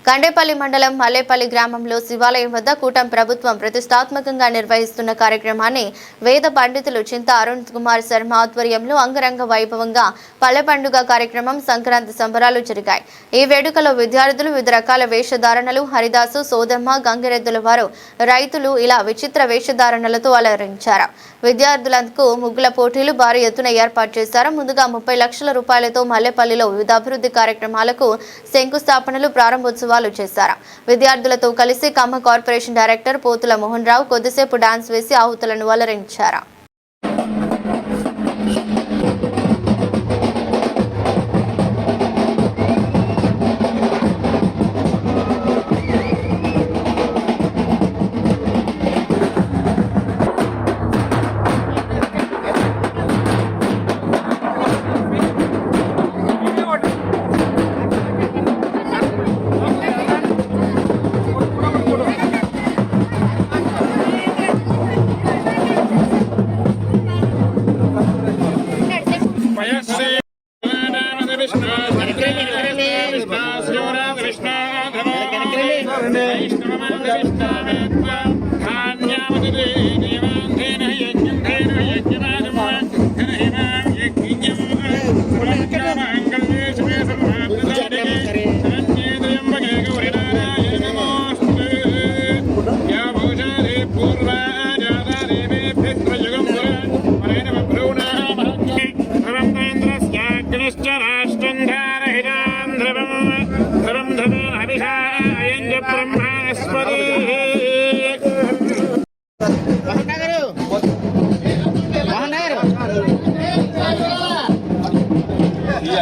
కండేపల్లి మండలం మల్లేపల్లి గ్రామంలో శివాలయం వద్ద కూటమి ప్రభుత్వం ప్రతిష్టాత్మకంగా నిర్వహిస్తున్న కార్యక్రమాన్ని వేద పండితులు చింత అరుణ్ కుమార్ శర్మ ఆధ్వర్యంలో అంగరంగ వైభవంగా పల్లె పండుగ కార్యక్రమం సంక్రాంతి సంబరాలు జరిగాయి. ఈ వేడుకలో విద్యార్థులు వివిధ రకాల వేషధారణలు, హరిదాసు, సోదమ్మ, గంగిరెద్దుల వారు, రైతులు ఇలా విచిత్ర వేషధారణలతో అలరించారు. విద్యార్థులకు ముగ్గుల పోటీలు భారీ ఎత్తున ఏర్పాటు చేశారు. ముందుగా 30 లక్షల రూపాయలతో మల్లేపల్లిలో వివిధ అభివృద్ధి కార్యక్రమాలకు శంకుస్థాపనలు, ప్రారంభోత్సవాలు చేశారు. విద్యార్థులతో కలిసి ఖమ్మం కార్పొరేషన్ డైరెక్టర్ పోతుల మోహన్ రావు కొద్దిసేపు డాన్స్ వేసి ఆహుతులను అలరించారు.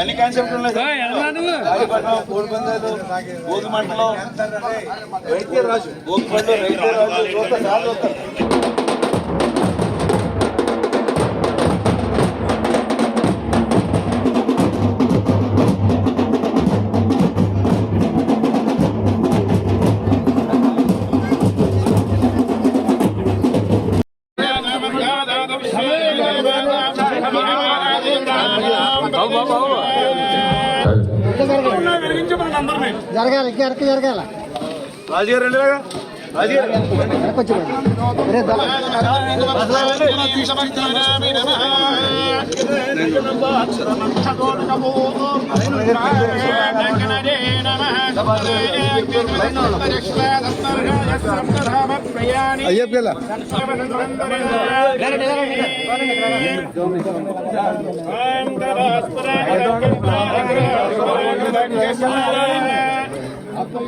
అన్ని కాన్సెప్ట్ ఉన్నాయి. భోగి మంటలో రాజు భోగి పండు రాజు జరగాలి జరగాల రాజుగారు అయ్యప్ప